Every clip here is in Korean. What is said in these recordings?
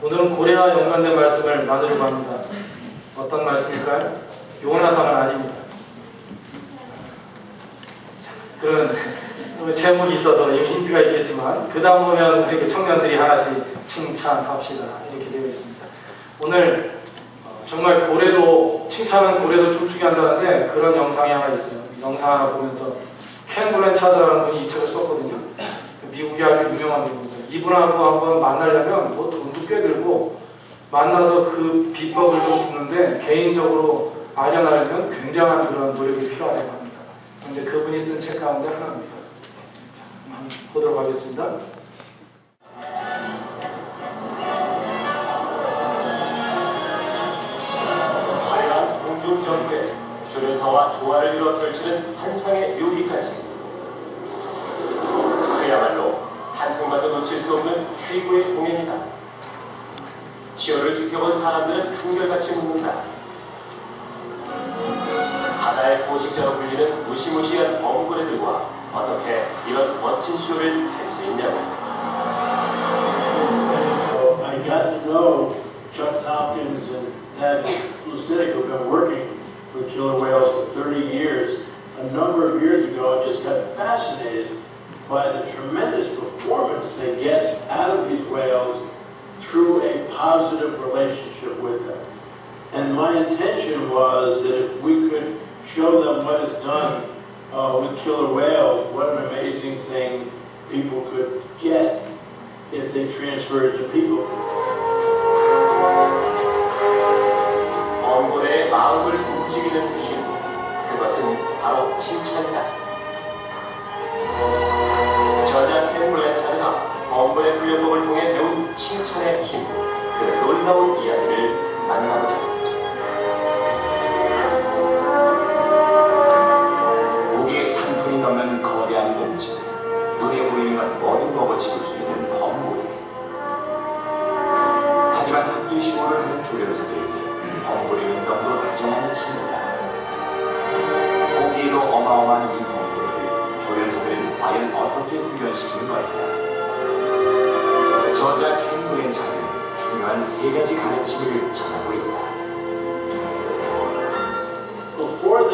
오늘은 고래와 연관된 말씀을 나누려고 합니다. 어떤 말씀일까요? 요나상은 아닙니다. 그런 제목이 있어서 이미 힌트가 있겠지만 그 다음 보면 이렇게 청년들이 하나씩 칭찬합시다 이렇게 되어 있습니다. 오늘 정말 고래도 칭찬은 고래도 춤추게 한다는데 그런 영상이 하나 있어요. 영상 하나 보면서 켄 블랜차드라는 분이 이 책을 썼거든요. 미국의 아주 유명한 분입니다. 이분하고 한번 만나려면 뭐 돈도 꽤 들고 만나서 그 비법을 좀 듣는데 개인적으로 알려나려면 굉장한 그런 노력이 필요하다고 합니다. 그런데 그분이 쓴 책 가운데 하나입니다. 자, 한번 보도록 하겠습니다. 화려한 공중전구에 조련사와 조화를 이뤄 펼치는 환상의 묘기까지 그야말로 한순간도 놓칠 수 없는 최고의 공연이다. 시어를 지켜본 사람들은 한결같이 묻는다. 바다의 보식자로 불리는 무시무시한 범고래들과 어떻게 이런 멋진 쇼를 할 수 있냐고. I got to know Chuck Tompkins and Thad Lucidic, who've been working with killer whales for 30 years. A number of years ago, I just got fascinated by the tremendous performance they get out of these whales through a positive relationship with them. And my intention was that if we could show them what is done with killer whales, what an amazing thing people could get if they transfer it to people. 범고래의 마음을 움직이는 힘, 그것은 바로 칭찬이다. 저자 켄 블랜차드가 범고래 훈련법을 통해 배운 칭찬의 힘, 그 놀라운 이야기를 만나보자. 무게의 3톤이 넘는 거대한 몸체, 눈에 보이는 건 뭐든 먹어치울 수 있는 범고래. 하지만 함께 쇼를 하는 조련사들에게 범고래는 너무도 다정한 친구다. 보기에도 어마어마한 이 범고래를 조련사들은 과연 어떻게 훈련시키는 걸까? 저자 켄 블랜차드는 중요한 3가지 가르침을 전하고 있다.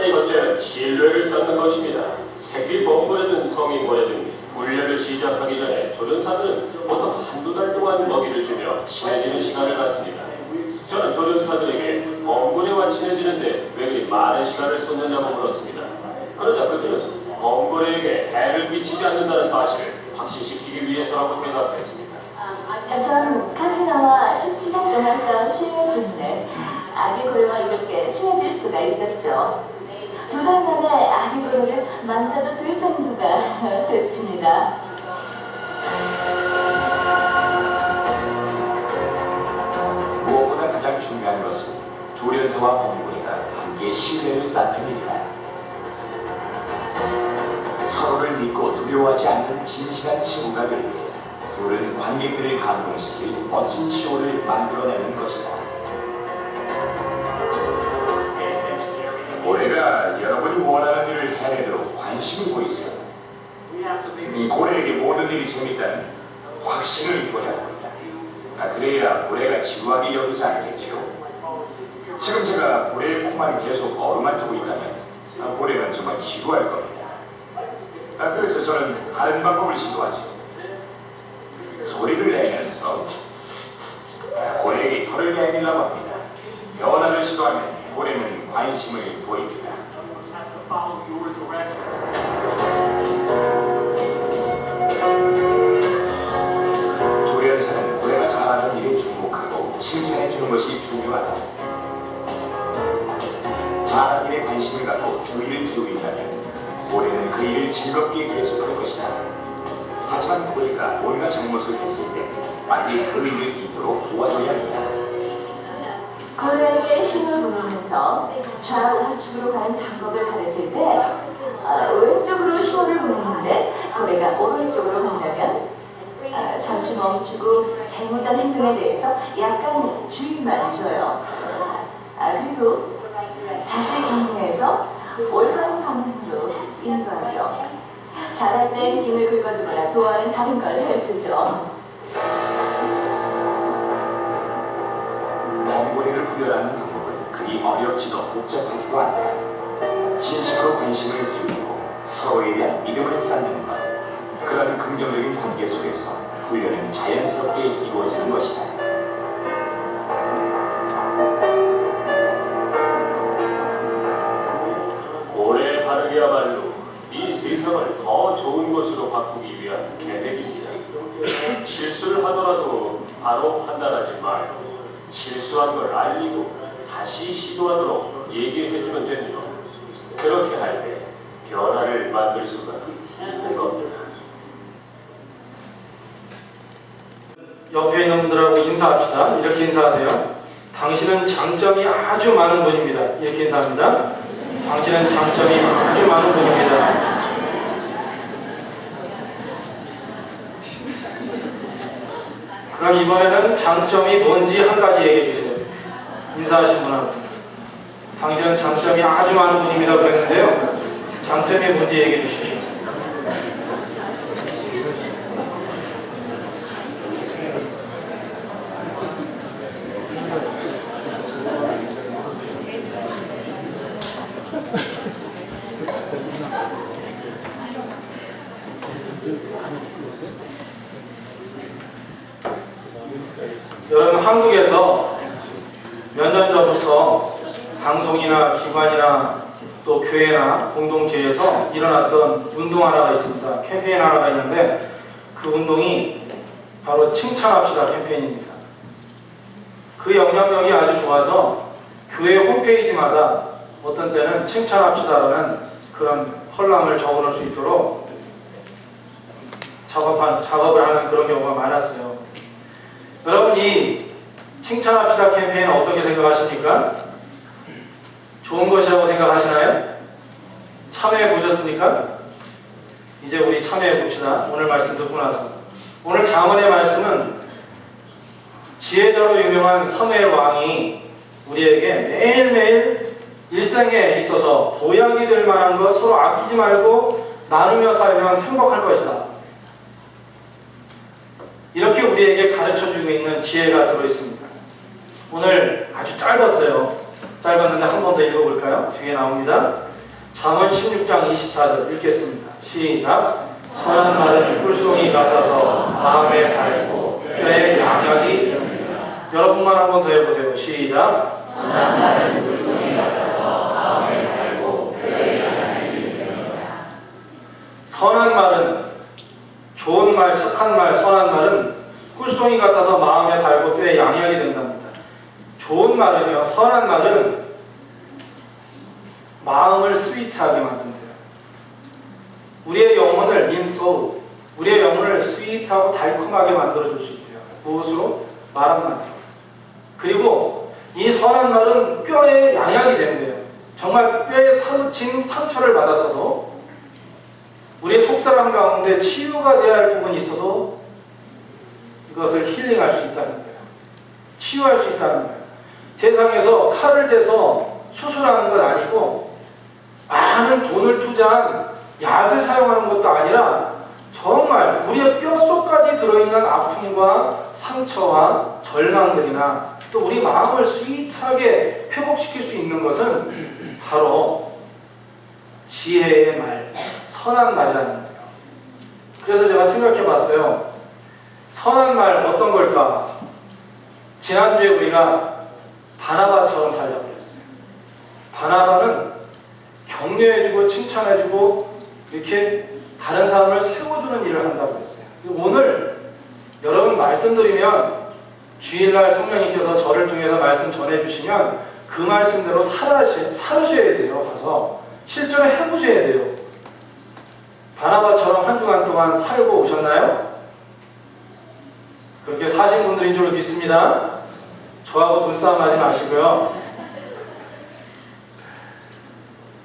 첫째, 신뢰를 쌓는 것입니다. 새끼 범고래든 성인 고래든 훈련을 시작하기 전에 조련사들은 보통 한두 달 동안 먹이를 주며 친해지는 시간을 갖습니다. 저는 조련사들에게 범고래와 친해지는데 왜 그리 많은 시간을 쏟느냐고 물었습니다. 그러자 그들은 범고래에게 해를 끼치지 않는다는 사실을 확신시키기 위해서라고 대답했습니다. 전 카티나와 17년 동안 쌓은 신뢰 때문에 아기 고래와 이렇게 친해질 수가 있었죠. 2달 만에 아기 고래를 만져도 들 정도가 됐습니다. 무엇보다 가장 중요한 것은 조련사와 범고래가 함께 신뢰를 쌓는 일이다. 서로를 믿고 두려워하지 않는 진실한 친구가 되기 위해 둘은 관객들을 감동시킬 멋진 쇼를 만들어내는 것이다. 고래가 여러분이 원하는 일을 해내도록 관심을 보이세요. 고래에게 모든 일이 재밌다는 확신을 줘야 합니다. 그래야 고래가 지루하게 여기지 않겠지요. 지금 제가 고래의 코만 계속 어루만지고 있다면 고래는 정말 지루할 겁니다. 그래서 저는 다른 방법을 시도하죠. 소리를 내면서 고래에게 혀를 내밀라고 합니다. 변화를 시도하면 고래는 관심을 보입니다. 조련사는 고래가 잘하는 일에 주목하고 칭찬해 주는 것이 중요하다. 잘한 일에 관심을 갖고 주의를 기울인다면 고래는 그 일을 즐겁게 계속할 것이다. 하지만 고래가 뭔가 잘못을 했을 때 빨리 그 일을 잇도록 도와줘야 한다. 고래에게 신을 보내면서 좌우측으로 가는 방법을 가르칠 때 왼쪽으로 신호를 보내는데 고래가 오른쪽으로 간다면 잠시 멈추고 잘못한 행동에 대해서 약간 주의만 줘요. 그리고 다시 경로해서 올바른 방향으로 인도하죠. 잘할 땐 등을 긁어주거나 좋아하는 다른 걸 해주죠. 멍고래를 후려라는 방법은 그리 어렵지도 복잡하지도 않다. 진심으로 관심을 기울이고 서로에 대한 믿음을 쌓는 것. 그런 긍정적인 관계 속에서 훈련은 자연스럽게 이루어지는 것이다. 고래의 반응이야말로 이 세상을 더 좋은 곳으로 바꾸기 위한 계획입니다. 실수를 하더라도 바로 판단하지 말고 실수한 걸 알리고 다시 시도하도록 얘기해주면 됩니다. 그렇게 할 때 변화를 만들 수가 있는 겁니다. 옆에 있는 분들하고 인사합시다. 이렇게 인사하세요. 당신은 장점이 아주 많은 분입니다. 이렇게 인사합니다. 당신은 장점이 아주 많은 분입니다. 그럼 이번에는 장점이 뭔지 한 가지 얘기해 주세요. 인사하신 분하고. 당신은 장점이 아주 많은 분입니다. 그랬는데요. 장점이 뭔지 얘기해 주십시오. 여러분, 한국에서 몇 년 전부터 방송이나 기관이나 또 교회나 공동체에서 일어났던 운동 하나가 있습니다. 캠페인 하나가 있는데 그 운동이 바로 칭찬합시다 캠페인입니다. 그 영향력이 아주 좋아서 교회 홈페이지마다 어떤 때는 칭찬합시다라는 그런 컬럼을 적어놓을 수 있도록 작업을 하는 그런 경우가 많았어요. 여러분, 이 칭찬합시다 캠페인은 어떻게 생각하십니까? 좋은 것이라고 생각하시나요? 참여해 보셨습니까? 이제 우리 참여해 봅시다. 오늘 말씀 듣고 나서. 오늘 잠언의 말씀은 지혜자로 유명한 사무엘 왕이 우리에게 매일매일 일생에 있어서 보약이 될 만한 것 서로 아끼지 말고 나누며 살면 행복할 것이다. 이렇게 우리에게 가르쳐주고 있는 지혜가 들어있습니다. 오늘 아주 짧았어요. 짧았는데 한 번 더 읽어볼까요? 뒤에 나옵니다. 잠언 16장 24절 읽겠습니다. 시작. 선한 말은 꿀송이 같아서 마음에 달고 뼈에 양약이 되느니라. 여러분만 한 번 더 해보세요. 시작. 선한 말은 꿀송이 같아서 마음에 달고 뼈에 양약이 되느니라. 선한 말은, 좋은 말, 착한 말, 선한 말은 꿀송이 같아서 마음에 달고 뼈에 양약이 된답니다. 좋은 말은요, 선한 말은 마음을 스위트하게 만든대요. 우리의 영혼을 인소, 우리의 영혼을 스위트하고 달콤하게 만들어줄 수 있대요. 무엇으로? 말 한마디. 그리고 이 선한 말은 뼈에 양약이 된대요. 정말 뼈에 사무친 상처를 받았어도 우리의 속사람 가운데 치유가 되어야 할 부분이 있어도 이것을 힐링할 수 있다는 거예요. 치유할 수 있다는 거예요. 세상에서 칼을 대서 수술하는 건 아니고 많은 돈을 투자한 약을 사용하는 것도 아니라 정말 우리의 뼛속까지 들어있는 아픔과 상처와 절망들이나 또 우리 마음을 스윗하게 회복시킬 수 있는 것은 바로 지혜의 말, 선한 말이라는 거예요. 그래서 제가 생각해 봤어요. 선한 말 어떤 걸까? 지난주에 우리가 바나바처럼 살자고 그랬어요. 바나바는 격려해주고 칭찬해주고 이렇게 다른 사람을 세워주는 일을 한다고 했어요. 오늘 여러분 말씀드리면 주일날 성령님께서 저를 통해서 말씀 전해주시면 그 말씀대로 살으셔야 돼요. 가서 실제로 해보셔야 돼요. 바나바처럼 한 주간 동안 살고 오셨나요? 그렇게 사신 분들인 줄 믿습니다. 저하고 눈싸움 하지 마시고요.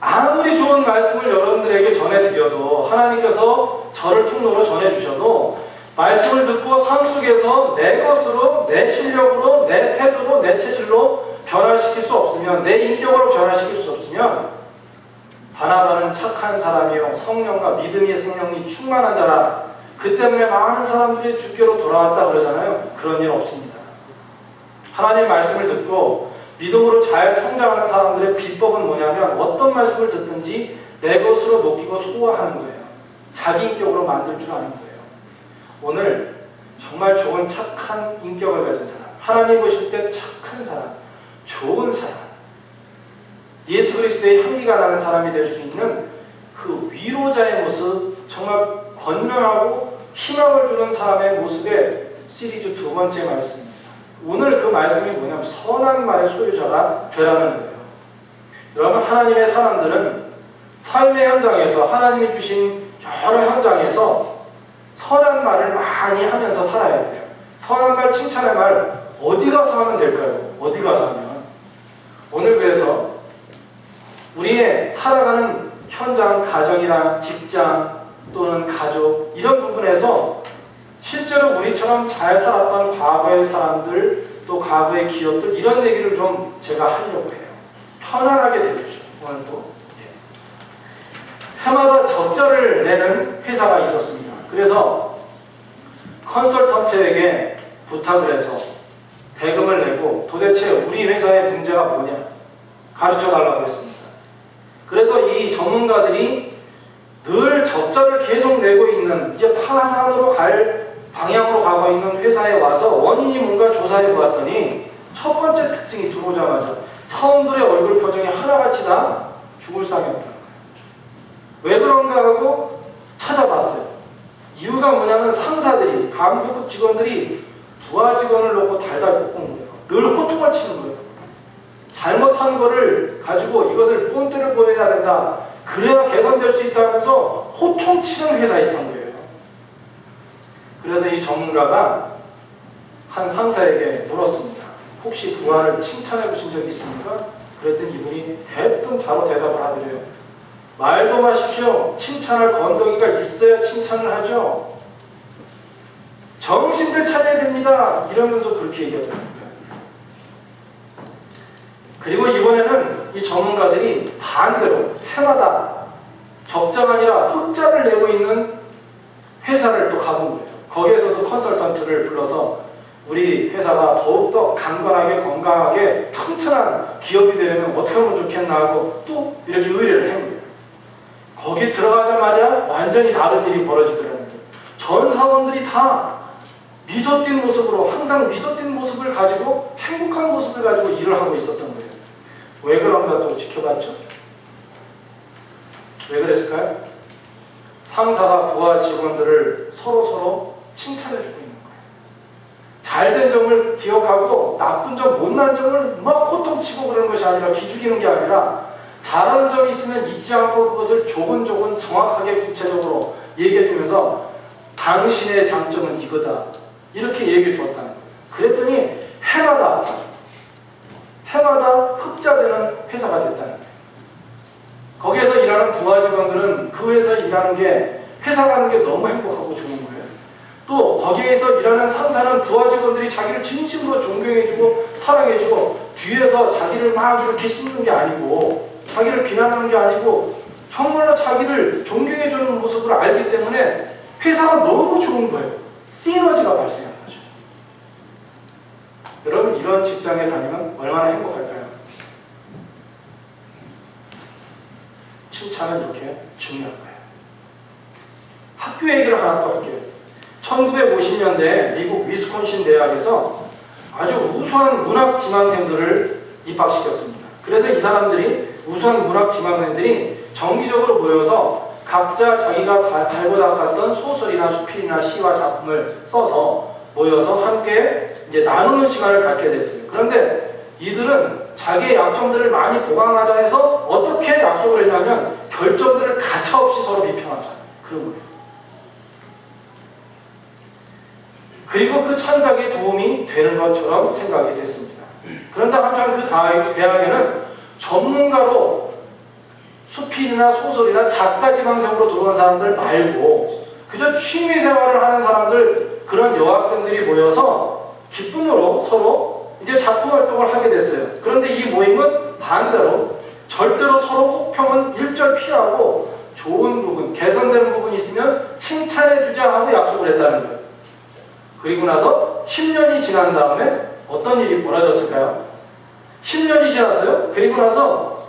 아무리 좋은 말씀을 여러분들에게 전해드려도 하나님께서 저를 통로로 전해주셔도 말씀을 듣고 삶 속에서 내 것으로, 내 실력으로, 내 태도로, 내 체질로 변화시킬 수 없으면, 내 인격으로 변화시킬 수 없으면 바나바는 착한 사람이요 성령과 믿음의 성령이 충만한 자라. 그 때문에 많은 사람들이 주께로 돌아왔다 그러잖아요. 그런 일 없습니다. 하나님의 말씀을 듣고 믿음으로 잘 성장하는 사람들의 비법은 뭐냐면 어떤 말씀을 듣든지 내 것으로 녹이고 소화하는 거예요. 자기 인격으로 만들 줄 아는 거예요. 오늘 정말 좋은 착한 인격을 가진 사람, 하나님 보실 때 착한 사람, 좋은 사람, 예수 그리스도의 향기가 나는 사람이 될 수 있는 그 위로자의 모습, 정말 권면하고 희망을 주는 사람의 모습의 시리즈 두 번째 말씀입니다. 오늘 그 말씀이 뭐냐면 선한 말의 소유자가 되라는 거예요. 여러분, 하나님의 사람들은 삶의 현장에서 하나님이 주신 여러 현장에서 선한 말을 많이 하면서 살아야 돼요. 선한 말, 칭찬의 말 어디 가서 하면 될까요? 어디 가서 하면? 오늘 그래서 우리의 살아가는 현장, 가정이나 직장 또는 가족 이런 부분에서 실제로 우리처럼 잘 살았던 과거의 사람들 또 과거의 기업들 이런 얘기를 좀 제가 하려고 해요. 편안하게 들으십시오. 오늘도 해마다 적자를 내는 회사가 있었습니다. 그래서 컨설턴트에게 부탁을 해서 대금을 내고 도대체 우리 회사의 문제가 뭐냐 가르쳐 달라고 했습니다. 그래서 이 전문가들이 늘 적자를 계속 내고 있는 이제 파산으로 갈 방향으로 가고 있는 회사에 와서 원인이 뭔가 조사해 보았더니 첫 번째 특징이 들어오자마자 사원들의 얼굴 표정이 하나같이 다 죽을 상이었다는 거예요. 왜 그런가 하고 찾아봤어요. 이유가 뭐냐면 상사들이, 간부급 직원들이 부하 직원을 놓고 달달 볶은 거예요. 늘 호통을 치는 거예요. 잘못한 거를 가지고 이것을 본때를 보여야 된다. 그래야 개선될 수 있다 하면서 호통치는 회사였던 거예요. 그래서 이 전문가가 한 상사에게 물었습니다. 혹시 부하를 칭찬해 보신 적 있습니까? 그랬더니 이분이 대뜸 바로 대답을 하더래요. 말도 마십시오. 칭찬할 건더기가 있어야 칭찬을 하죠. 정신들 차려야 됩니다. 이러면서 그렇게 얘기하더라고요. 그리고 이번에는 이 전문가들이 반대로 해마다 적자가 아니라 흑자를 내고 있는 회사를 또 가본 거예요. 거기에서도 컨설턴트를 불러서 우리 회사가 더욱더 강건하게 건강하게 튼튼한 기업이 되려면 어떻게 하면 좋겠나 하고 또 이렇게 의뢰를 한 거예요. 거기 들어가자마자 완전히 다른 일이 벌어지더라고요. 전 사원들이 다 미소 띈 모습으로 항상 미소 띈 모습을 가지고 행복한 모습을 가지고 일을 하고 있었던 거예요. 왜 그런가 또 지켜봤죠. 왜 그랬을까요? 상사가 부하 직원들을 서로 칭찬해주고 있는 거예요. 잘된 점을 기억하고 나쁜 점, 못난 점을 막 호통치고 그러는 것이 아니라 기죽이는 게 아니라 잘하는 점이 있으면 잊지 않고 그것을 조곤조곤 정확하게 구체적으로 얘기해주면서 당신의 장점은 이거다. 이렇게 얘기해 주었다는 거예요. 그랬더니 해마다 흑자되는 회사가 됐다는 거예요. 거기에서 일하는 부하 직원들은 그 회사에 일하는 게 회사 가는 게 너무 행복하고 좋은 거예요. 또 거기에서 일하는 상사는 부하 직원들이 자기를 진심으로 존경해주고 사랑해주고 뒤에서 자기를 막 이렇게 씹는 게 아니고 자기를 비난하는 게 아니고 정말로 자기를 존경해주는 모습을 알기 때문에 회사가 너무 좋은 거예요. 시너지가 발생하는 거죠. 여러분 이런 직장에 다니면 얼마나 행복할까요? 칭찬은 이렇게 중요한 거예요. 학교 얘기를 하나 또 할게요. 1950년대에 미국 위스콘신 대학에서 아주 우수한 문학 지망생들을 입학시켰습니다. 그래서 이 사람들이 우수한 문학 지망생들이 정기적으로 모여서 각자 자기가 달고 닦았던 소설이나 수필이나 시와 작품을 써서 모여서 함께 이제 나누는 시간을 갖게 됐어요. 그런데 이들은 자기의 약점들을 많이 보강하자 해서 어떻게 약속을 했냐면 결점들을 가차없이 서로 비평하자. 그런 거예요. 그리고 그 창작에 도움이 되는 것처럼 생각이 됐습니다. 그런데 한편 그 대학에는 전문가로 수필이나 소설이나 작가 지망생으로 들어온 사람들 말고 그저 취미 생활을 하는 사람들, 그런 여학생들이 모여서 기쁨으로 서로 이제 작품 활동을 하게 됐어요. 그런데 이 모임은 반대로 절대로 서로 혹평은 일절 피하고 좋은 부분, 개선되는 부분이 있으면 칭찬해주자 하고 약속을 했다는 거예요. 그리고 나서 10년이 지난 다음에 어떤 일이 벌어졌을까요? 10년이 지났어요. 그리고 나서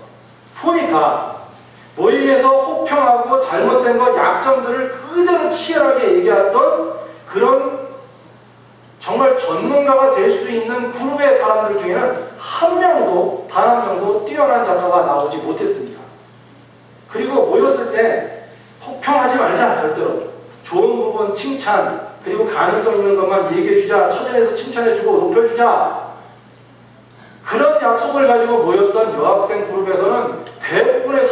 보니까 모임에서 혹평하고 잘못된 것, 약점들을 그대로 치열하게 얘기했던 그런 정말 전문가가 될 수 있는 그룹의 사람들 중에는 한 명도, 단 한 명도 뛰어난 작가가 나오지 못했습니다. 그리고 모였을 때 혹평하지 말자, 절대로. 좋은 부분 칭찬, 그리고 가능성 있는 것만 얘기해주자, 처전에서 칭찬해주고 높여주자. 그런 약속을 가지고 모였던 여학생 그룹에서는 대부분의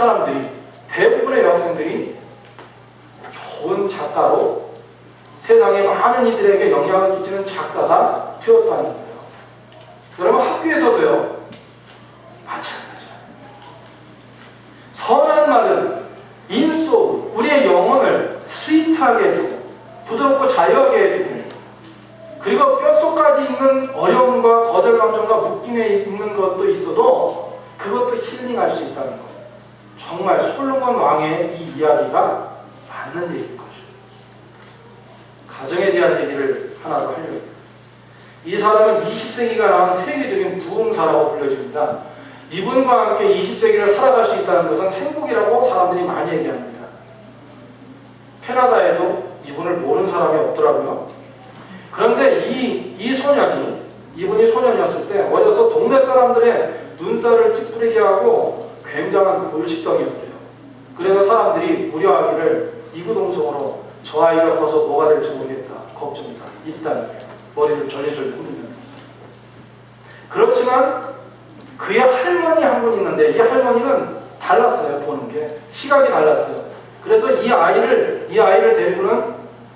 여학생들이 좋은 작가로 세상에 많은 이들에게 영향을 끼치는 작가가 되었다는 거예요. 여러분, 학교에서도요, 마찬가지예요. 선한 말은 인소, 우리의 영혼을 스위트하게 해주고 부드럽고 자유하게 해주고, 그리고 뼛속까지 있는 어려움과 거절 감정과 묶임에 있는 것도 있어도 그것도 힐링할 수 있다는 것. 정말 솔로몬 왕의 이 이야기가 맞는 얘기인 거죠. 가정에 대한 얘기를 하나 더 하려고 해요. 이 사람은 20세기가 나온 세계적인 부흥사라고 불려집니다. 이분과 함께 20세기를 살아갈 수 있다는 것은 행복이라고 사람들이 많이 얘기합니다. 캐나다에도 이분을 모르는 사람이 없더라고요. 그런데 이분이 소년이었을 때 어려서 동네 사람들의 눈살을 찌푸리게 하고 굉장한 골칫덩이였대요. 그래서 사람들이 우려하기를 이구동성으로 저 아이가 커서 뭐가 될지 모르겠다, 걱정이다, 있다는 거예요. 머리를 절레절레 흔들면서. 그렇지만 그의 할머니 한 분 있는데 이 할머니는 달랐어요. 보는 게 시각이 달랐어요. 그래서 이 아이를 데리고는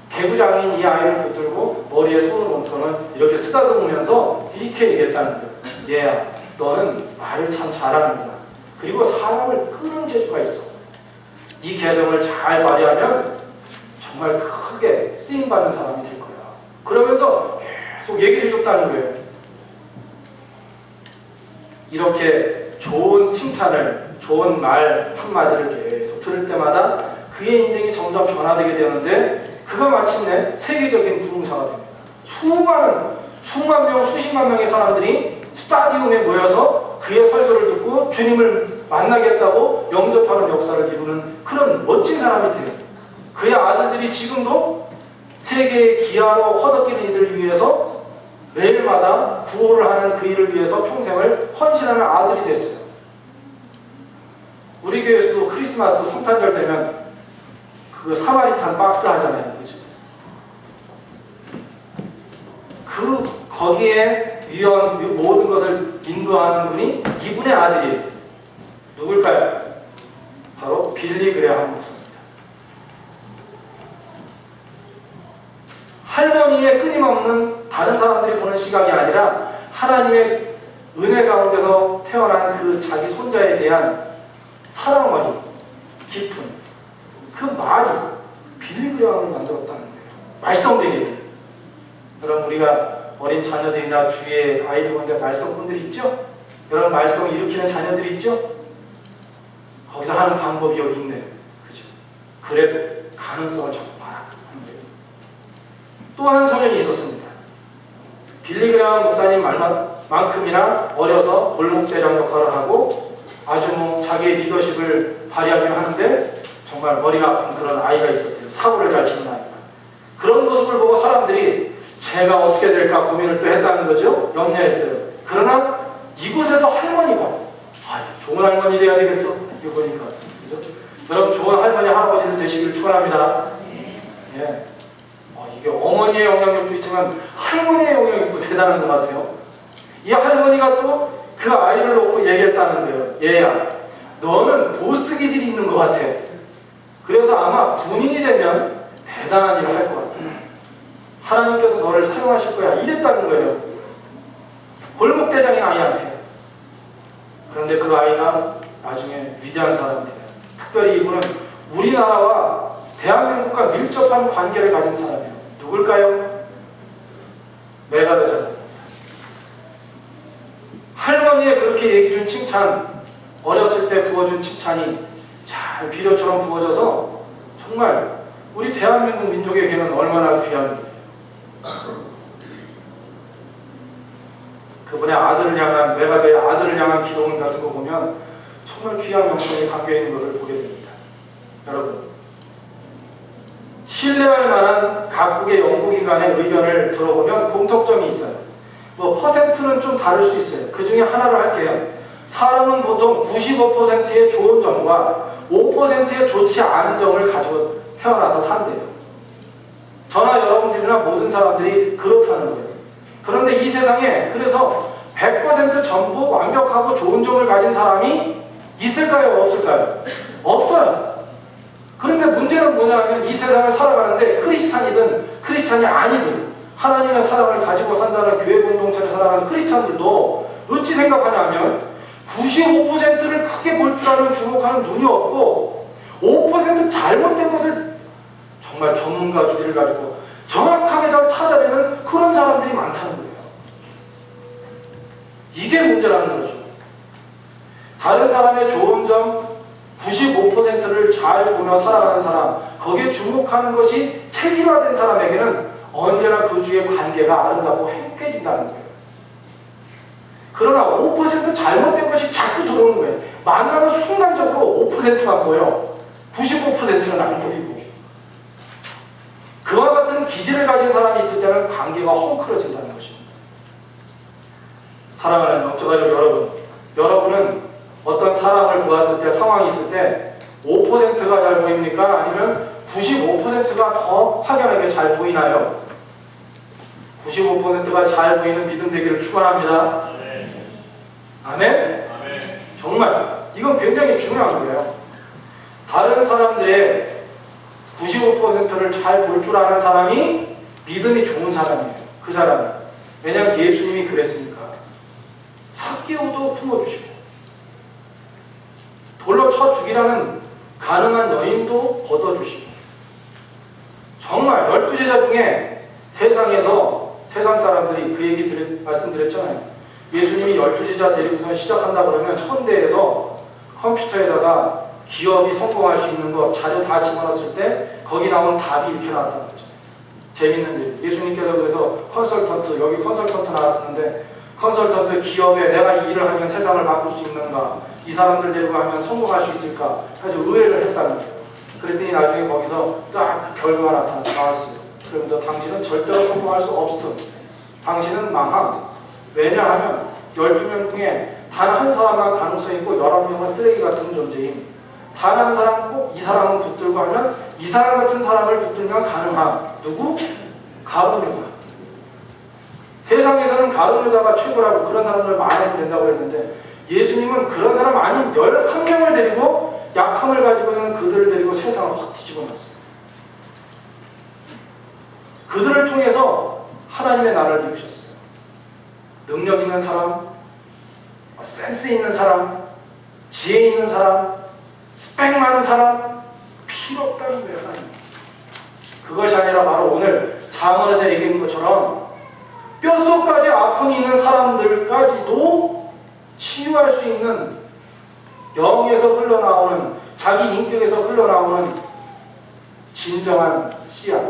개구장인 이 아이를 붙들고 머리에 손을 얹고는 이렇게 쓰다듬으면서 이렇게 얘기했다는 거예요. 얘야, 너는 말을 참 잘하는구나. 그리고 사람을 끄는 재주가 있어. 이 개성을 잘 발휘하면 정말 크게 쓰임받는 사람이 될 거야. 그러면서 계속 얘기를 해줬다는 거예요. 이렇게 좋은 칭찬을, 좋은 말 한마디를 계속 들을 때마다 그의 인생이 점점 변화되게 되는데 그가 마침내 세계적인 부흥사가 됩니다. 수만 명, 수십만 명의 사람들이 스타디움에 모여서 그의 설교를 듣고 주님을 만나겠다고 영접하는 역사를 이루는 그런 멋진 사람이 돼요. 그의 아들들이 지금도 세계의 기아로 허덕이는 이들을 위해서 매일마다 구호를 하는 그 일을 위해서 평생을 헌신하는 아들이 됐어요. 우리 교회에서도 크리스마스 성탄절 되면 그 사마리탄 박스 하잖아요. 그죠? 거기에 위원 모든 것을 인도하는 분이 이분의 아들이에요. 누굴까요? 바로 빌리 그레이엄 목사입니다. 할머니의 끊임없는 다른 사람들이 보는 시각이 아니라 하나님의 은혜 가운데서 태어난 그 자기 손자에 대한 사랑만이 깊은 그 말이 빌리 그레이엄을 만들었다는 거예요. 말썽쟁이를. 여러분, 우리가 어린 자녀들이나 주위에 아이들 가운데 말썽꾼들이 있죠? 여러분, 말썽을 일으키는 자녀들이 있죠? 거기서 하는 방법이 여기 있네요. 그죠? 그래도 가능성을 잡고 봐라. 또 한 소년이 있었습니다. 빌리 그레이엄 목사님 말만큼이나 어려서 골목대장 역할을 하고 아주 자기의 리더십을 발휘하긴 하는데 정말 머리가 아픈 그런 아이가 있었대요. 사고를 잘 치는 아이가. 그런 모습을 보고 사람들이 제가 어떻게 될까 고민을 또 했다는 거죠. 염려했어요. 그러나 이곳에서 아, 좋은 할머니 돼야 되겠어. 이거 보니까. 그죠? 여러분, 좋은 할머니, 할아버지들 되시기를 축원합니다. 예. 이게 어머니의 영향력도 있지만 할머니의 영향력도 대단한 것 같아요. 이 할머니가 또 그 아이를 놓고 얘기했다는 거예요. 얘야, 너는 보스 기질이 있는 것 같아. 그래서 아마 군인이 되면 대단한 일을 할 것 같아. 하나님께서 너를 사용하실 거야. 이랬다는 거예요. 골목대장인 아이한테. 그런데 그 아이가 나중에 위대한 사람이 돼요. 특별히 이분은 우리나라와 대한민국과 밀접한 관계를 가진 사람이에요. 누굴까요? 메가더잖아요. 할머니의 그렇게 얘기해준 칭찬, 어렸을 때 부어준 칭찬이 잘 비료처럼 부어져서 정말 우리 대한민국 민족에게는 얼마나 귀한 거예요. 그분의 아들을 향한, 메가더의 아들을 향한 기도문 같은 거 보면 정말 귀한 명성이 담겨있는 것을 보게 됩니다. 여러분, 신뢰할 만한 각국의 연구기관의 의견을 들어보면 공통점이 있어요. 뭐 퍼센트는 좀 다를 수 있어요. 그 중에 하나를 할게요. 사람은 보통 95%의 좋은 점과 5%의 좋지 않은 점을 가지고 태어나서 산대요. 저나 여러분들이나 모든 사람들이 그렇다는 거예요. 그런데 이 세상에 그래서 100% 전부 완벽하고 좋은 점을 가진 사람이 있을까요? 없을까요? 없어요. 그런데 문제는 뭐냐면 이 세상을 살아가는데 크리스찬이든 크리스찬이 아니든 하나님의 사랑을 가지고 산다는 교회 공동체를 살아가는 크리스찬들도 어찌 생각하냐면 95%를 크게 볼 줄 아는 주목하는 눈이 없고 5% 잘못된 것을 정말 전문가 기질을 가지고 정확하게 잘 찾아내는 그런 사람들이 많다는 거예요. 이게 문제라는 거죠. 다른 사람의 좋은 점 95%를 잘 보며 살아가는 사람, 거기에 주목하는 것이 체질화된 사람에게는 언제나 그 주의 관계가 아름답고 행복해진다는 거예요. 그러나 5% 잘못된 것이 자꾸 들어오는 거예요. 만나면 순간적으로 5%만 보여. 95%는 안 보이고. 그와 같은 기질을 가진 사람이 있을 때는 관계가 헝클어진다는 것입니다. 사랑하는 영적가족 여러분은 어떤 사람을 보았을 때, 상황이 있을 때 5%가 잘 보입니까? 아니면 95%가 더 확연하게 잘 보이나요? 95%가 잘 보이는 믿음 되기를 축원합니다. 아멘? 정말 이건 굉장히 중요한 거예요. 다른 사람들의 95%를 잘 볼 줄 아는 사람이 믿음이 좋은 사람이에요. 그 사람이. 왜냐하면 예수님이 그랬으니까. 삭개오도 품어주시고 돌로 쳐 죽이라는 가능한 여인도 걷어주시고 정말 12제자 중에 세상에서 세상 사람들이 그 얘기 말씀드렸잖아요. 예수님이 12제자 데리고서 시작한다 그러면 천대에서 컴퓨터에다가 기업이 성공할 수 있는 거 자료 다 집어넣었을 때 거기 나온 답이 이렇게 나왔다는 거죠. 재밌는 일. 예수님께서 그래서 컨설턴트, 여기 컨설턴트 나왔었는데 컨설턴트 기업에 내가 이 일을 하면 세상을 바꿀 수 있는가, 이 사람들 데리고 하면 성공할 수 있을까 아주 의뢰를 했다는 거예요. 그랬더니 나중에 거기서 딱 그 결과가 나왔어요. 그러면서 당신은 절대로 성공할 수 없음. 당신은 망함. 왜냐하면 12명 중에 단 한 사람만 가능성이 있고 11명은 쓰레기 같은 존재임. 단 한 사람 꼭 이 사람은 붙들고 하면 이 사람 같은 사람을 붙들면 가능함. 누구? 가룟유다. 세상에서는 가룟유다가 최고라고 그런 사람들 많이 된다고 했는데 예수님은 그런 사람 아닌 11명을 데리고 약함을 가지고 있는 그들을 데리고 세상을 확 뒤집어 놨어요. 그들을 통해서 하나님의 나라를 이루셨어요. 능력 있는 사람, 센스 있는 사람, 지혜 있는 사람, 스펙 많은 사람 필요 없다는 거예요. 그것이 아니라 바로 오늘 잠언에서 얘기한 것처럼 뼛속까지 아픔이 있는 사람들까지도 치유할 수 있는 영에서 흘러나오는 자기 인격에서 흘러나오는 진정한 씨앗,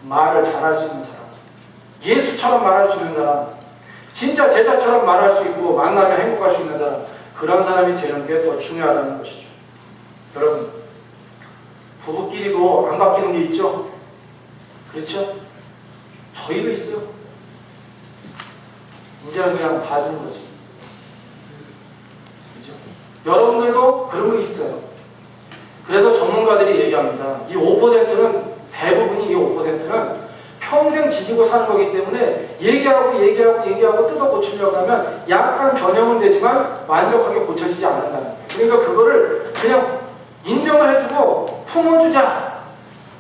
말을 잘할 수 있는 사람, 예수처럼 말할 수 있는 사람, 진짜 제자처럼 말할 수 있고 만나면 행복할 수 있는 사람, 그런 사람이 되는 게 더 중요하다는 것이죠. 여러분, 부부끼리도 안 바뀌는 게 있죠? 그렇죠? 저희도 있어요. 이제는 그냥 봐주는 거지. 여러분들도 그런 거 있어요. 그래서 전문가들이 얘기합니다. 이 5%는 대부분이 이 5%는 평생 지키고 사는 거기 때문에 얘기하고 뜯어 고치려고 하면 약간 변형은 되지만 완벽하게 고쳐지지 않는다는 거예요. 그러니까 그거를 그냥 인정을 해주고 품어주자,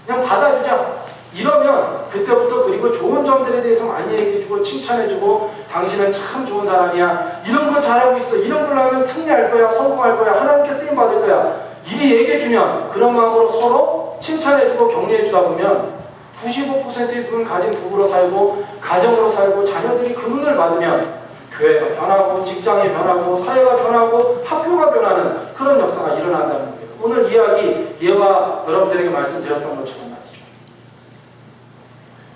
그냥 받아주자 이러면 그때부터 그리고 좋은 점들에 대해서 많이 얘기해주고 칭찬해주고 당신은 참 좋은 사람이야, 이런 거 잘하고 있어, 이런 걸로 하면 승리할 거야, 성공할 거야, 하나님께 쓰임받을 거야 이리 얘기해주면 그런 마음으로 서로 칭찬해주고 격려해주다 보면 95%의 눈을 가진 부부로 살고 가정으로 살고 자녀들이 그 눈을 받으면 교회가 변하고 직장이 변하고 사회가 변하고 학교가 변하는 그런 역사가 일어난다는 거예요. 오늘 이야기 예와 여러분들에게 말씀드렸던 것처럼 말이죠.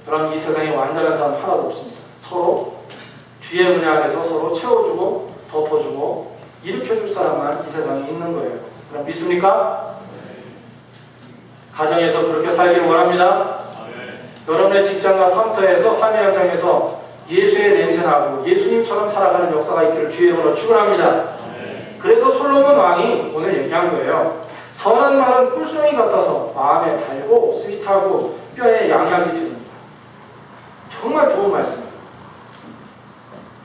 여러분 이 세상에 완전한 사람 하나도 없습니다. 서로 주의 은혜 안에서 서로 채워주고 덮어주고 일으켜줄 사람만 이 세상에 있는 거예요. 그럼 믿습니까? 가정에서 그렇게 살기를 원합니다. 여러분의 직장과 상터에서 삶의 현장에서 예수의 냄새나고 예수님처럼 살아가는 역사가 있기를 주의 이름으로 축원합니다. 그래서 솔로몬 왕이 오늘 얘기한 거예요. 선한 말은 꿀송이 같아서 마음에 달고 스윗하고 뼈에 양약이 드는다. 정말 좋은 말씀입니다.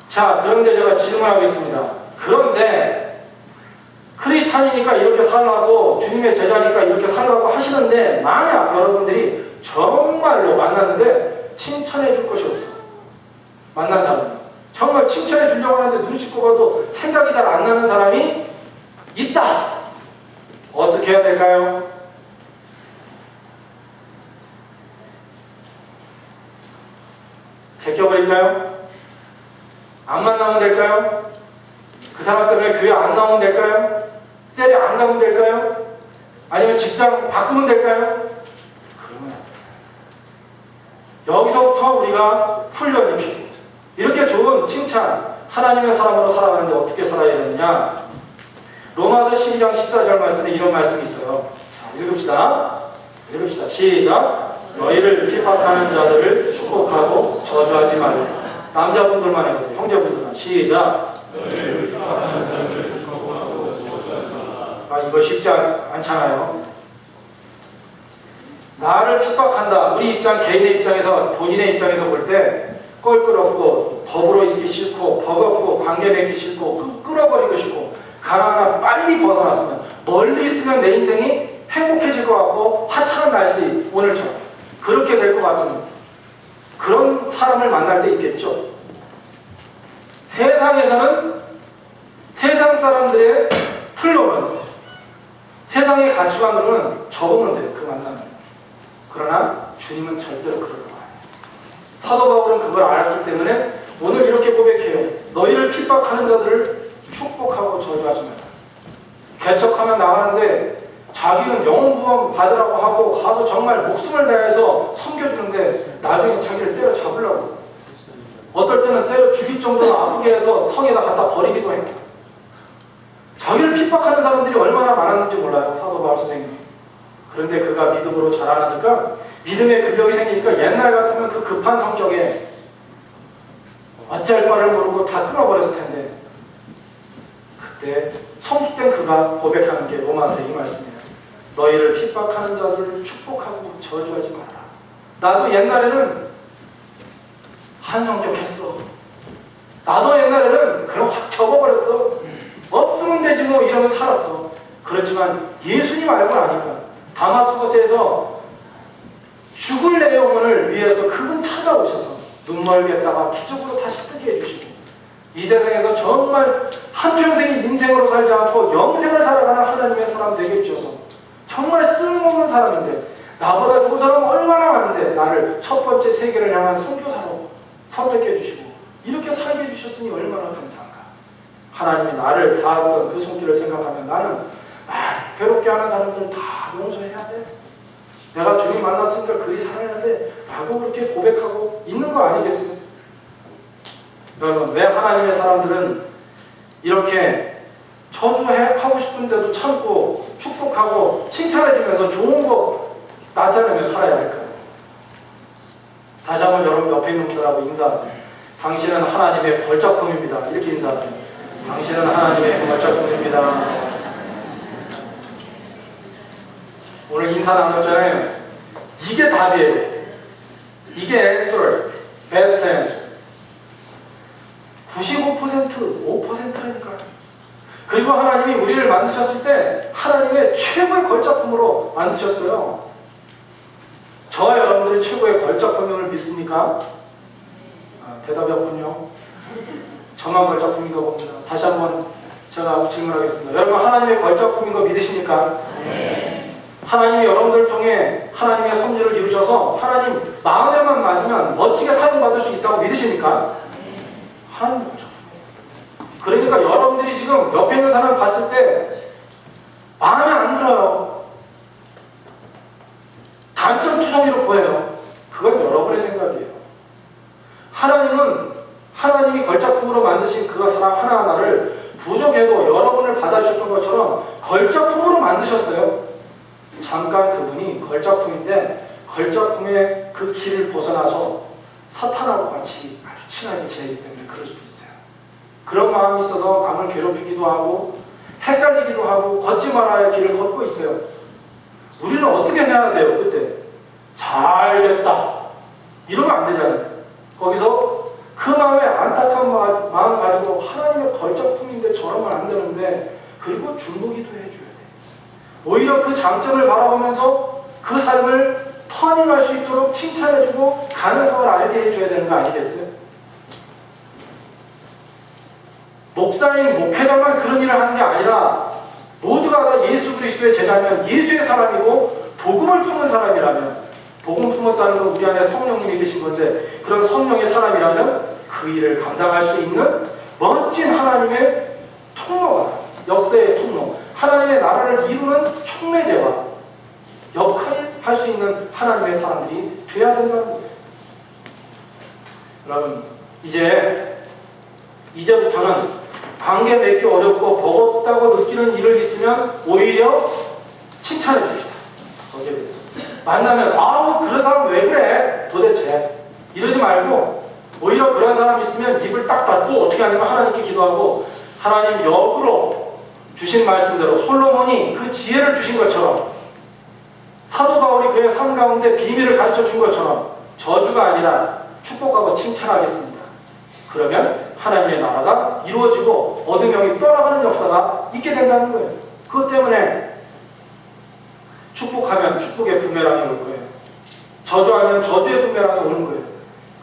자, 그런데 제가 질문하겠습니다. 그런데 크리스찬이니까 이렇게 살라고, 주님의 제자니까 이렇게 살라고 하시는데 만약 여러분들이 정말로 만났는데 칭찬해 줄 것이 없어. 만난 사람 정말 칭찬해 주려고 하는데 눈치 꼽아도 생각이 잘 안 나는 사람이 있다. 어떻게 해야 될까요? 제껴버릴까요? 안 만나면 될까요? 그 사람 때문에 교회 안 나오면 될까요? 셀에 안 가면 될까요? 아니면 직장 바꾸면 될까요? 그러면 여기서부터 우리가 훈련이 필요합니다. 이렇게 좋은 칭찬, 하나님의 사람으로 살아가는데 어떻게 살아야 되느냐? 로마서 12장 14절 말씀에 이런 말씀이 있어요. 자, 읽읍시다. 시작. 너희를 핍박하는 자들을 축복하고 저주하지 말라. 남자분들만 해보세요. 형제분들만. 시작. 너희를 핍박하는 자들을 축복하고 저주하지 말라. 이거 쉽지 않잖아요. 나를 핍박한다. 우리 입장, 개인의 입장에서, 본인의 입장에서 볼 때 껄끄럽고 더불어 있기 싫고 버겁고 관계 맺기 싫고 끌어버리고 싶고 가라앉아 빨리 벗어났으면, 멀리 있으면 내 인생이 행복해질 것 같고 화창한 날씨 오늘처럼 그렇게 될 것 같은 그런 사람을 만날 때 있겠죠. 세상에서는 세상 사람들의 틀로는, 세상의 가치관으로는 적응은 돼요. 그 만남은. 그러나 주님은 절대로 그럴 거예요. 사도 바울은 그걸 알았기 때문에 오늘 이렇게 고백해요. 너희를 핍박하는 자들을 축복하고 저주하지 마라. 개척하면 나가는데 자기는 영혼구원 받으라고 하고 가서 정말 목숨을 다해서 섬겨주는데 나중에 자기를 때려잡으려고, 어떨 때는 때려 죽일 정도로 아프게 해서 성에다 갖다 버리기도 해요. 자기를 핍박하는 사람들이 얼마나 많았는지 몰라요, 사도 바울 선생님이. 그런데 그가 믿음으로 자라나니까, 믿음의 근력이 생기니까 옛날 같으면 그 급한 성격에 어쩔 바를 모르고 다 끊어버렸을 텐데, 그때 성숙된 그가 고백하는 게 로마서 이 말씀이에요. 너희를 핍박하는 자들을 축복하고 저주하지 마라. 나도 옛날에는 한 성격 했어. 나도 옛날에는 그럼 확 접어버렸어. 없으면 되지 뭐 이러면서 살았어. 그렇지만 예수님 알고 나니까 다마스커스에서 죽을 내 영혼을 위해서 그분 찾아오셔서 눈멀겠다가 기적으로 다시 뜨게 해주시고, 이 세상에서 정말 한평생의 인생으로 살지 않고 영생을 살아가는 하나님의 사람 되게 해주셔서 정말 쓸모없는 사람인데, 나보다 좋은 사람은 얼마나 많은데 나를 첫 번째 세계를 향한 선교사로 선택해 주시고 이렇게 살게 해주셨으니 얼마나 감사한가. 하나님이 나를 닿았던 그 손길을 생각하면 나는 괴롭게 하는 사람들 다 용서해야 돼. 내가 주님 만났으니까 그리 살아야 돼 라고 그렇게 고백하고 있는 거 아니겠어요? 여러분, 왜 하나님의 사람들은 이렇게 저주하고 싶은데도 참고 축복하고 칭찬해주면서 좋은 거 나타내며 살아야 할까요? 다시 한번 여러분 옆에 있는 분들하고 인사하세요. 당신은 하나님의 걸작품입니다. 이렇게 인사하세요. 당신은 하나님의 걸작품입니다. 인사 나눴잖아요. 이게 답이에요. 이게 answer, best answer. 95%, 5%라니까요. 그리고 하나님이 우리를 만드셨을 때 하나님의 최고의 걸작품으로 만드셨어요. 저와 여러분들이 최고의 걸작품을 믿습니까? 대답이 없군요. 저만 걸작품인가 봅니다. 다시 한번 제가 질문하겠습니다. 여러분 하나님의 걸작품인 거 믿으십니까? 네. 하나님이 여러분들을 통해 하나님의 섭리를 이루셔서 하나님 마음에만 맞으면 멋지게 사용받을 수 있다고 믿으십니까? 네. 하나님 걸작품. 그러니까 여러분들이 지금 옆에 있는 사람을 봤을 때 마음에 안 들어요. 단점투성이로 보여요. 그건 여러분의 생각이에요. 하나님은 하나님이 걸작품으로 만드신 그 사람 하나하나를 부족해도 여러분을 받아주셨던 것처럼 걸작품으로 만드셨어요. 잠깐 그분이 걸작품인데 걸작품의 그 길을 벗어나서 사탄하고 같이 아주 친하게 지내기 때문에 그럴 수도 있어요. 그런 마음이 있어서 남을 괴롭히기도 하고 헷갈리기도 하고 걷지 말아야 할 길을 걷고 있어요. 우리는 어떻게 해야 돼요? 그때 잘 됐다 이러면 안 되잖아요. 거기서 그 마음에 안타까운 마음 가지고 하나님의 걸작품인데 저러면 안 되는데 그리고 중보기도 해줘야 돼. 오히려 그 장점을 바라보면서 그 삶을 터닝할 수 있도록 칭찬해주고 가능성을 알게 해줘야 되는 거 아니겠어요? 목사님, 목회자만 그런 일을 하는 게 아니라 모두가 다 예수 그리스도의 제자면 예수의 사람이고 복음을 품은 사람이라면 복음 품었다는 건 우리 안에 성령님이 계신 건데 그런 성령의 사람이라면 그 일을 감당할 수 있는 멋진 하나님의 통로가 역사의 통로 하나님의 나라를 이루는 촉매제와 역할을 할 수 있는 하나님의 사람들이 돼야 된다는 거예요. 여러분 이제부터는 관계 맺기 어렵고 버겁다고 느끼는 일을 있으면 오히려 칭찬해 주시다. 거기에 대해서 만나면 아우 그런 사람 왜 그래 도대체 이러지 말고 오히려 그런 사람 있으면 입을 딱 닫고 어떻게 하냐면 하나님께 기도하고 하나님 역으로 주신 말씀대로 솔로몬이 그 지혜를 주신 것처럼 사도 바울이 그의 삶 가운데 비밀을 가르쳐 준 것처럼 저주가 아니라 축복하고 칭찬하겠습니다. 그러면 하나님의 나라가 이루어지고 어둠형이 떠나가는 역사가 있게 된다는 거예요. 그것 때문에 축복하면 축복의 부메랑이 올 거예요. 저주하면 저주의 부메랑이 오는 거예요.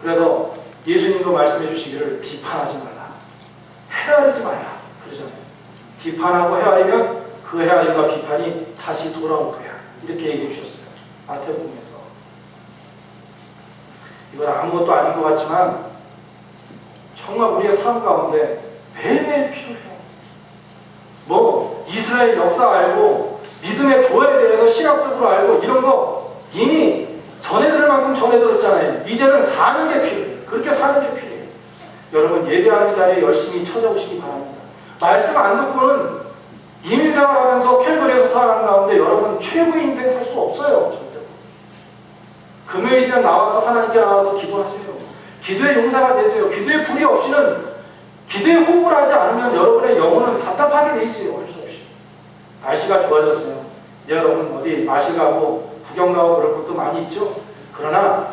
그래서 예수님도 말씀해 주시기를 비판하지 말라. 헤아리지 말라. 그러잖아요. 비판하고 헤아리면 그 헤아림과 비판이 다시 돌아올 거야. 이렇게 얘기해 주셨어요. 마태복음에서. 이건 아무것도 아닌 것 같지만 정말 우리의 삶 가운데 매일매일 필요해요. 뭐 이스라엘 역사 알고 믿음의 도에 대해서 신학적으로 알고 이런 거 이미 전해 들을 만큼 전해 들었잖아요. 이제는 사는 게 필요해요. 그렇게 사는 게 필요해요. 여러분 예배하는 자리에 열심히 찾아오시기 바랍니다. 말씀 안 듣고는 이민생활하면서 캘거리에서 살아가는 가운데 여러분 최고의 인생 살 수 없어요. 절대로. 금요일이면 나와서 하나님께 나와서 기도하세요. 기도의 용사가 되세요. 기도의 불이 없이는 기도의 호흡을 하지 않으면 여러분의 영혼은 답답하게 돼 있어요. 어쩔 수 없이. 날씨가 좋아졌어요. 이제 여러분 어디 마실 가고 구경 가고 그럴 것도 많이 있죠. 그러나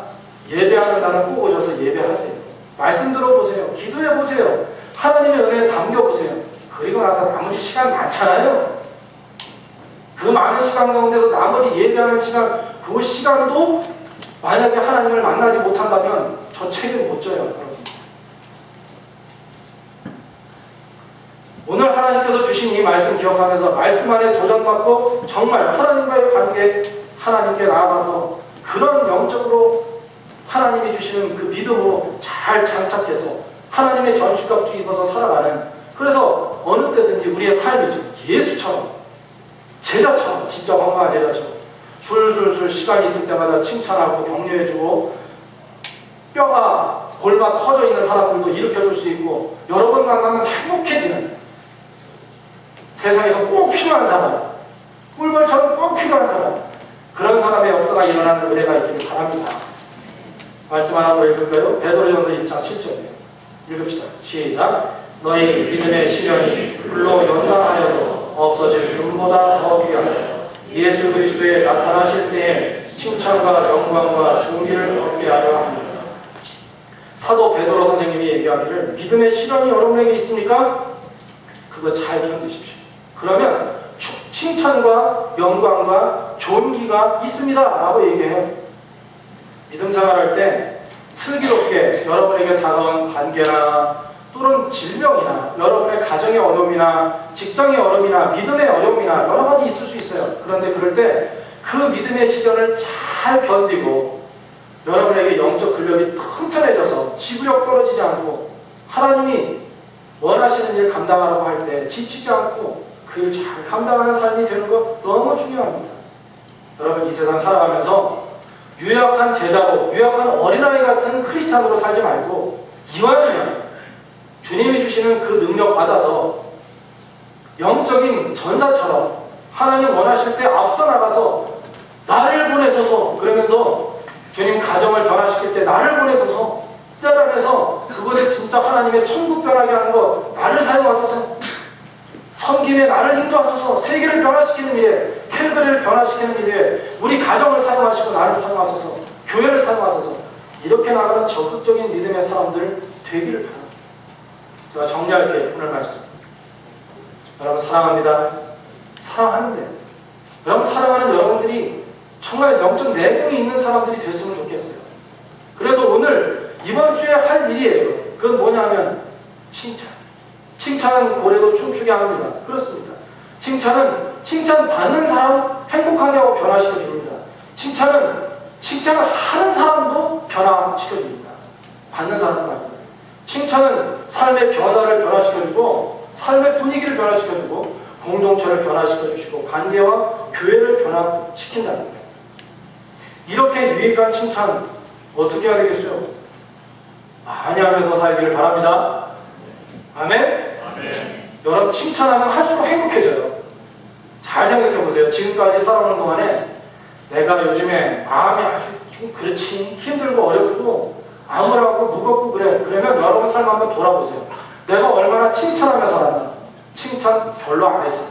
예배하는 날은 꼭 오셔서 예배하세요. 말씀 들어보세요. 기도해보세요. 하나님의 은혜에 담겨보세요. 그리고 나서 나머지 시간 많잖아요. 그 많은 시간 가운데서 나머지 예배하는 시간 그 시간도 만약에 하나님을 만나지 못한다면 저 책임 못 져요. 여러분. 오늘 하나님께서 주신 이 말씀 기억하면서 말씀 안에 도전받고 정말 하나님과의 관계 하나님께 나아가서 그런 영적으로 하나님이 주시는 그 믿음으로 잘 장착해서 하나님의 전축값도 입어서 살아가는 그래서 어느 때든지 우리의 삶이죠. 예수처럼 제자처럼 진짜 건강한 제자처럼 술술술 시간이 있을 때마다 칭찬하고 격려해주고 뼈가 골마 터져 있는 사람들도 일으켜줄 수 있고 여러 번 만나면 행복해지는 세상에서 꼭 필요한 사람 꿀벌처럼 꼭 필요한 사람 그런 사람의 역사가 일어나는 은혜가 있기를 바랍니다. 말씀 하나 더 읽을까요? 베드로전서 1장 7절이에요. 읽읍시다. 시작. 너희 믿음의 시련이 불로 연단하여도 없어질 금보다 더 귀하여 예수 그리스도의 나타나실 때에 칭찬과 영광과 존귀를 얻게 하려 합니다. 사도 베드로 선생님이 얘기하기를 믿음의 시련이 여러분에게 있습니까? 그거 잘 견디십시오. 그러면 칭찬과 영광과 존귀가 있습니다 라고 얘기해요. 믿음 생활할 때 슬기롭게 여러분에게 다가온 관계나 또는 질병이나 여러분의 가정의 어려움이나 직장의 어려움이나 믿음의 어려움이나 여러 가지 있을 수 있어요. 그런데 그럴 때 그 믿음의 시련을 잘 견디고 여러분에게 영적 근력이 튼튼해져서 지구력 떨어지지 않고 하나님이 원하시는 일 감당하라고 할 때 지치지 않고 그 일 잘 감당하는 삶이 되는 거 너무 중요합니다. 여러분 이 세상 살아가면서 유약한 제자로 유약한 어린아이 같은 크리스찬으로 살지 말고 이왕이면 주님이 주시는 그 능력 받아서 영적인 전사처럼 하나님 원하실 때 앞서 나가서 나를 보내소서 그러면서 주님 가정을 변화시킬 때 나를 보내소서 짜란해서 그것을 진짜 하나님의 천국 변하게 하는 것 나를 사용하소서 섬김에 나를 인도하소서 세계를 변화시키는 일에 캘거리를 변화시키는 일에 우리 가정을 사용하시고 나를 사용하소서 교회를 사용하소서 이렇게 나가는 적극적인 믿음의 사람들 되기를 바랍니다. 제가 정리할게요. 오늘 말씀 여러분 사랑합니다. 사랑하는데 여러분 사랑하는 여러분들이 정말 영적 내공이 있는 사람들이 됐으면 좋겠어요. 그래서 오늘 이번 주에 할 일이에요. 그건 뭐냐면 칭찬. 칭찬은 고래도 춤추게 합니다. 그렇습니다. 칭찬은 칭찬받는 사람 행복하게 하고 변화시켜 줍니다. 칭찬은 칭찬을 하는 사람도 변화시켜 줍니다. 받는 사람도 아닙니다. 칭찬은 삶의 변화를 변화시켜 주고 삶의 분위기를 변화시켜 주고 공동체를 변화시켜 주시고 관계와 교회를 변화시킨다는 거예요. 이렇게 유익한 칭찬 어떻게 해야 되겠어요? 많이 하면서 살기를 바랍니다. 아멘? 아멘. 여러분 칭찬하면 할수록 행복해져요. 잘 생각해 보세요. 지금까지 살아오는 동안에 내가 요즘에 마음이 아주 좀 그렇지 힘들고 어렵고 암울하고 무겁고 그래. 그러면 여러분 삶 한번 돌아보세요. 내가 얼마나 칭찬하며 살았나. 칭찬 별로 안 했어요.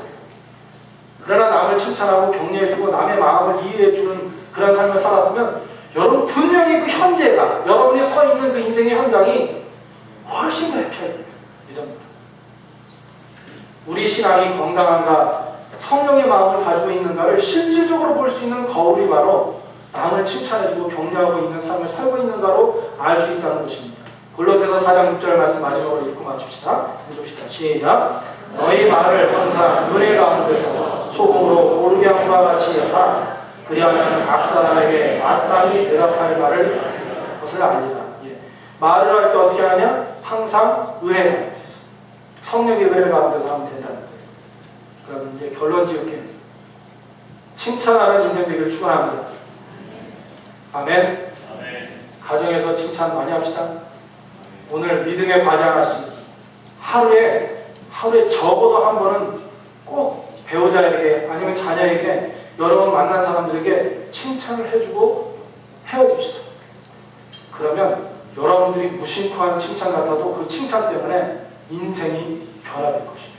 그러나 남을 칭찬하고 격려해주고 남의 마음을 이해해주는 그런 삶을 살았으면 여러분 분명히 그 현재가 여러분이 서 있는 그 인생의 현장이 훨씬 더 해피해요. 예전보다. 우리 신앙이 건강한가 성령의 마음을 가지고 있는가를 실질적으로 볼 수 있는 거울이 바로 남을 칭찬해주고 격려하고 있는 삶을 살고 있는가로 알 수 있다는 것입니다. 골로새서 4장 6절 말씀 마지막으로 읽고 마칩시다. 읽읍시다. 시작. 너희 말을 항상 은혜 가운데서 소금으로 고르게 함과 같이 하라. 그리하면 각 사람에게 마땅히 대답할 말을 것을 알리라. 예. 말을 할 때 어떻게 하냐? 항상 은혜 가운데서 성령의 은혜 가운데서 하면 된다는 거예요. 그럼 이제 결론 지을게요. 칭찬하는 인생 되기를 축원합니다. 아멘. 아멘. 가정에서 칭찬 많이 합시다. 오늘 믿음의 과제 하나씩 하루에 적어도 한 번은 꼭 배우자에게 아니면 자녀에게 여러 번 만난 사람들에게 칭찬을 해주고 헤어집시다. 그러면 여러분들이 무심코 한 칭찬 같아도 그 칭찬 때문에 인생이 변화될 것입니다.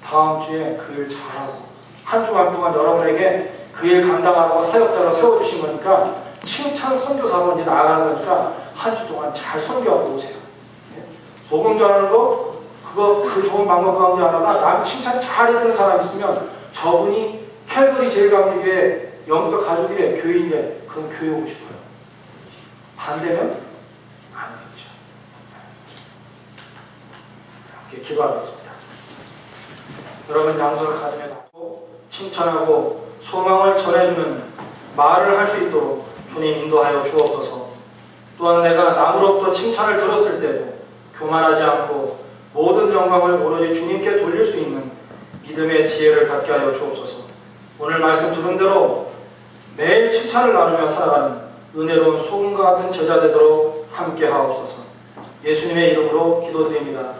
다음 주에 그 일 잘하고 한 주간 동안 여러분에게 그 일 감당하고 사역자로 세워주신 거니까 칭찬 선교사로 이제 나아가는 거니까 한 주 동안 잘 선교하고 오세요. 복음 전하는 거 그 좋은 방법 가운데 하나가 남 칭찬 잘 해주는 사람 있으면 저분이 캘거리 제일감리교회 영적 가족이래 교인이래 그럼 교회 오고 싶어요. 반대면 안 되죠. 함께 기도하겠습니다. 여러분 양손을 가슴에 닫고 칭찬하고 소망을 전해주는 말을 할 수 있도록 주님 인도하여 주옵소서. 또한 내가 남으로부터 칭찬을 들었을 때도 교만하지 않고 모든 영광을 오로지 주님께 돌릴 수 있는 믿음의 지혜를 갖게 하여 주옵소서. 오늘 말씀 들은 대로 매일 칭찬을 나누며 살아가는 은혜로운 소금과 같은 제자 되도록 함께 하옵소서. 예수님의 이름으로 기도드립니다.